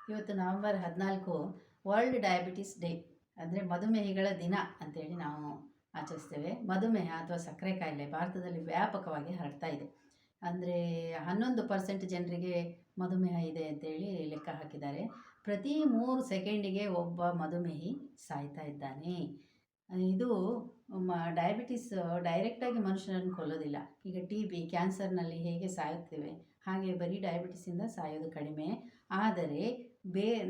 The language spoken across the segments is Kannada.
ಇವತ್ತು ನವೆಂಬರ್ 14 ವರ್ಲ್ಡ್ ಡಯಾಬಿಟಿಸ್ ಡೇ, ಅಂದರೆ ಮಧುಮೇಹಿಗಳ ದಿನ ಅಂತೇಳಿ ನಾವು ಆಚರಿಸ್ತೇವೆ. ಮಧುಮೇಹ ಅಥವಾ ಸಕ್ಕರೆ ಕಾಯಿಲೆ ಭಾರತದಲ್ಲಿ ವ್ಯಾಪಕವಾಗಿ ಹರಡ್ತಾ ಇದೆ. ಅಂದರೆ 11% ಜನರಿಗೆ ಮಧುಮೇಹ ಇದೆ ಅಂತೇಳಿ ಲೆಕ್ಕ ಹಾಕಿದ್ದಾರೆ. ಪ್ರತಿ 3 ಸೆಕೆಂಡಿಗೆ ಒಬ್ಬ ಮಧುಮೇಹಿ ಸಾಯ್ತಾ ಇದ್ದಾನೆ. ಇದು ಡಯಾಬಿಟಿಸ್ ಡೈರೆಕ್ಟಾಗಿ ಮನುಷ್ಯನನ್ನು ಕೊಲ್ಲೋದಿಲ್ಲ. ಈಗ TB, ಕ್ಯಾನ್ಸರ್ನಲ್ಲಿ ಹೇಗೆ ಸಾಯುತ್ತೇವೆ ಹಾಗೆ ಬರೀ ಡಯಾಬಿಟಿಸಿಂದ ಸಾಯೋದು ಕಡಿಮೆ. ಆದರೆ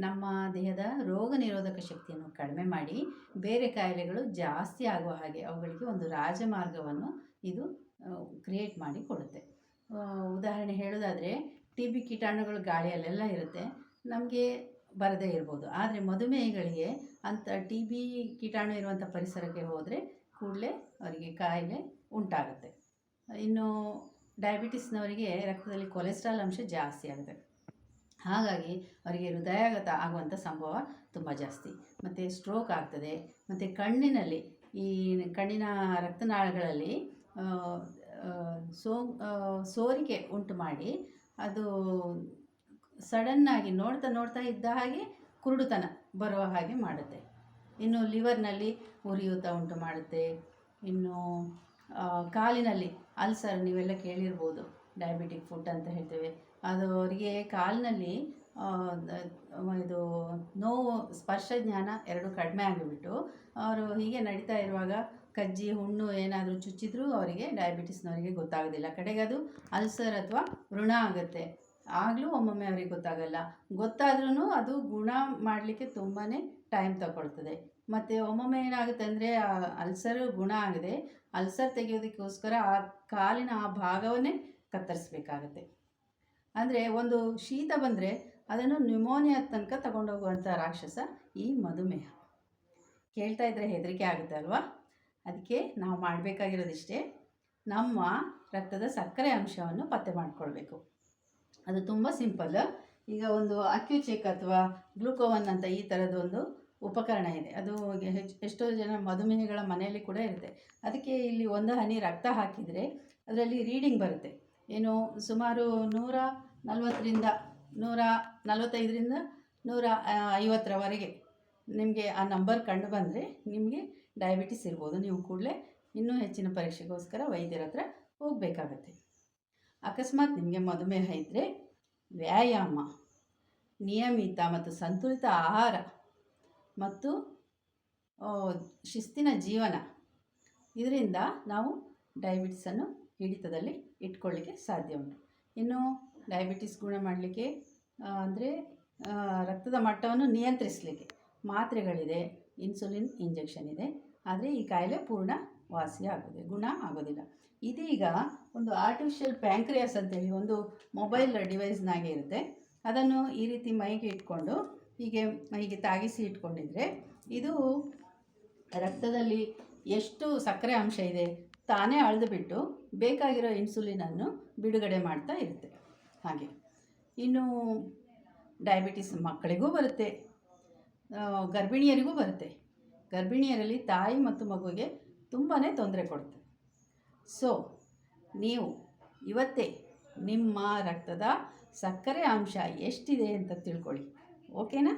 ನಮ್ಮ ದೇಹದ ರೋಗ ನಿರೋಧಕ ಶಕ್ತಿಯನ್ನು ಕಡಿಮೆ ಮಾಡಿ ಬೇರೆ ಕಾಯಿಲೆಗಳು ಜಾಸ್ತಿ ಆಗುವ ಹಾಗೆ ಅವುಗಳಿಗೆ ಒಂದು ರಾಜಮಾರ್ಗವನ್ನು ಇದು ಕ್ರಿಯೇಟ್ ಮಾಡಿ ಕೊಡುತ್ತೆ. ಉದಾಹರಣೆ ಹೇಳೋದಾದರೆ, TB ಕೀಟಾಣುಗಳು ಗಾಳಿಯಲ್ಲೆಲ್ಲ ಇರುತ್ತೆ, ನಮಗೆ ಬರದೇ ಇರ್ಬೋದು. ಆದರೆ ಮಧುಮೇಹಿಗಳಿಗೆ ಅಂಥ TB ಕೀಟಾಣು ಇರುವಂಥ ಪರಿಸರಕ್ಕೆ ಹೋದರೆ ಕೂಡಲೇ ಅವರಿಗೆ ಕಾಯಿಲೆ ಉಂಟಾಗುತ್ತೆ. ಇನ್ನು ಡಯಾಬಿಟಿಸ್ನವರಿಗೆ ರಕ್ತದಲ್ಲಿ ಕೊಲೆಸ್ಟ್ರಾಲ್ ಅಂಶ ಜಾಸ್ತಿ ಆಗುತ್ತೆ. ಹಾಗಾಗಿ ಅವರಿಗೆ ಹೃದಯಾಘಾತ ಆಗುವಂಥ ಸಂಭವ ತುಂಬ ಜಾಸ್ತಿ. ಮತ್ತು ಸ್ಟ್ರೋಕ್ ಆಗ್ತದೆ. ಮತ್ತು ಕಣ್ಣಿನಲ್ಲಿ ಕಣ್ಣಿನ ರಕ್ತನಾಳಗಳಲ್ಲಿ ಸೋರಿಕೆ ಉಂಟು ಮಾಡಿ ಅದು ಸಡನ್ನಾಗಿ ನೋಡ್ತಾ ಇದ್ದ ಹಾಗೆ ಕುರುಡುತನ ಬರುವ ಹಾಗೆ ಮಾಡುತ್ತೆ. ಇನ್ನು ಲಿವರ್ನಲ್ಲಿ ಉರಿಯೂತ ಉಂಟು ಮಾಡುತ್ತೆ. ಇನ್ನು ಕಾಲಿನಲ್ಲಿ ಅಲ್ಸರ್, ನೀವೆಲ್ಲ ಕೇಳಿರ್ಬೋದು, ಡಯಾಬಿಟಿಕ್ ಫುಟ್ ಅಂತ ಹೇಳ್ತೇವೆ. ಅದು ಅವರಿಗೆ ಕಾಲಿನಲ್ಲಿ ಇದು ನೋವು, ಸ್ಪರ್ಶ ಜ್ಞಾನ ಎರಡು ಕಡಿಮೆ ಆಗಿಬಿಟ್ಟು ಅವರು ಹೀಗೆ ನಡೀತಾ ಇರುವಾಗ ಕಜ್ಜಿ ಹುಣ್ಣು ಏನಾದರೂ ಚುಚ್ಚಿದ್ರೂ ಅವರಿಗೆ ಡಯಾಬಿಟಿಸ್ನವರಿಗೆ ಗೊತ್ತಾಗೋದಿಲ್ಲ. ಕಡೆಗೆ ಅದು ಅಲ್ಸರ್ ಅಥವಾ ವ್ರಣ ಆಗುತ್ತೆ. ಆಗಲೂ ಒಮ್ಮೊಮ್ಮೆ ಅವರಿಗೆ ಗೊತ್ತಾಗಲ್ಲ. ಗೊತ್ತಾದ್ರೂ ಅದು ಗುಣ ಮಾಡಲಿಕ್ಕೆ ತುಂಬಾ ಟೈಮ್ ತಗೊಳ್ತದೆ. ಮತ್ತು ಒಮ್ಮೊಮ್ಮೆ ಏನಾಗುತ್ತೆ ಅಂದರೆ ಅಲ್ಸರ್ ಗುಣ ಆಗಿದೆ, ಅಲ್ಸರ್ ತೆಗೆಯೋದಕ್ಕೋಸ್ಕರ ಆ ಕಾಲಿನ ಆ ಭಾಗವನ್ನೇ ಕತ್ತರಿಸ್ಬೇಕಾಗತ್ತೆ. ಅಂದರೆ ಒಂದು ಶೀತ ಬಂದರೆ ಅದನ್ನು ನ್ಯೂಮೋನಿಯಾ ತನಕ ತಗೊಂಡೋಗುವಂಥ ರಾಕ್ಷಸ ಈ ಮಧುಮೇಹ. ಕೇಳ್ತಾ ಇದ್ದರೆ ಹೆದರಿಕೆ ಆಗುತ್ತೆ ಅಲ್ವಾ? ಅದಕ್ಕೆ ನಾವು ಮಾಡಬೇಕಾಗಿರೋದಿಷ್ಟೇ, ನಮ್ಮ ರಕ್ತದ ಸಕ್ಕರೆ ಅಂಶವನ್ನು ಪತ್ತೆ ಮಾಡಿಕೊಳ್ಬೇಕು. ಅದು ತುಂಬ ಸಿಂಪಲ್. ಈಗ ಒಂದು ಅಕ್ಯುಚೆಕ್ ಅಥವಾ ಗ್ಲೂಕೋವನ್ ಅಂತ ಈ ಥರದೊಂದು ಉಪಕರಣ ಇದೆ. ಅದು ಎಷ್ಟೋ ಜನ ಮಧುಮೇಹಿಗಳ ಮನೆಯಲ್ಲಿ ಕೂಡ ಇರುತ್ತೆ. ಅದಕ್ಕೆ ಇಲ್ಲಿ 1 ಹನಿ ರಕ್ತ ಹಾಕಿದರೆ ಅದರಲ್ಲಿ ರೀಡಿಂಗ್ ಬರುತ್ತೆ. ಏನು ಸುಮಾರು 140ರಿಂದ 145ರಿಂದ 150ರವರೆಗೆ ನಿಮಗೆ ಆ ನಂಬರ್ ಕಂಡು ಬಂದರೆ ನಿಮಗೆ ಡಯಾಬಿಟಿಸ್ ಇರ್ಬೋದು. ನೀವು ಕೂಡಲೇ ಇನ್ನೂ ಹೆಚ್ಚಿನ ಪರೀಕ್ಷೆಗೋಸ್ಕರ ವೈದ್ಯರ ಹತ್ರ ಹೋಗಬೇಕಾಗತ್ತೆ. ಅಕಸ್ಮಾತ್ ನಿಮಗೆ ಮಧುಮೇಹ ಇದ್ದರೆ ವ್ಯಾಯಾಮ, ನಿಯಮಿತ ಮತ್ತು ಸಂತುಲಿತ ಆಹಾರ ಮತ್ತು ಶಿಸ್ತಿನ ಜೀವನ, ಇದರಿಂದ ನಾವು ಡಯಾಬಿಟಿಸನ್ನು ಹಿಡಿತದಲ್ಲಿ ಇಟ್ಕೊಳ್ಳಿಕ್ಕೆ ಸಾಧ್ಯ ಉಂಟು. ಇನ್ನು ಡಯಾಬಿಟಿಸ್ ಗುಣ ಮಾಡಲಿಕ್ಕೆ ಅಂದರೆ ರಕ್ತದ ಮಟ್ಟವನ್ನು ನಿಯಂತ್ರಿಸಲಿಕ್ಕೆ ಮಾತ್ರೆಗಳಿದೆ, ಇನ್ಸುಲಿನ್ ಇಂಜೆಕ್ಷನ್ ಇದೆ. ಆದರೆ ಈ ಕಾಯಿಲೆ ಪೂರ್ಣ ವಾಸಿ ಗುಣ ಆಗೋದಿಲ್ಲ. ಇದೀಗ ಒಂದು ಆರ್ಟಿಫಿಷಿಯಲ್ ಪ್ಯಾಂಕ್ರಿಯಾಸ್ ಅಂತೇಳಿ ಒಂದು ಮೊಬೈಲ್ ಡಿವೈಸ್ನಾಗೆ ಇರುತ್ತೆ. ಅದನ್ನು ಈ ರೀತಿ ಮೈಗೆ ಇಟ್ಕೊಂಡು ಹೀಗೆ ತಾಗಿಸಿ ಇಟ್ಕೊಂಡಿದ್ರೆ ಇದು ರಕ್ತದಲ್ಲಿ ಎಷ್ಟು ಸಕ್ಕರೆ ಅಂಶ ಇದೆ ತಾನೇ ಅಳೆದುಬಿಟ್ಟು ಬೇಕಾಗಿರೋ ಇನ್ಸುಲಿನನ್ನು ಬಿಡುಗಡೆ ಮಾಡ್ತಾ ಇರುತ್ತೆ. ಹಾಗೆ ಇನ್ನು ಡಯಾಬಿಟಿಸ್ ಮಕ್ಕಳಿಗೂ ಬರುತ್ತೆ, ಗರ್ಭಿಣಿಯರಿಗೂ ಬರುತ್ತೆ. ಗರ್ಭಿಣಿಯರಲ್ಲಿ ತಾಯಿ ಮತ್ತು ಮಗುವಿಗೆ ತುಂಬಾ ತೊಂದರೆ ಕೊಡುತ್ತೆ. ಸೊ ನೀವು ಇವತ್ತೇ ನಿಮ್ಮ ರಕ್ತದ ಸಕ್ಕರೆ ಅಂಶ ಎಷ್ಟಿದೆ ಅಂತ ತಿಳ್ಕೊಳ್ಳಿ. ಓಕೆನಾ?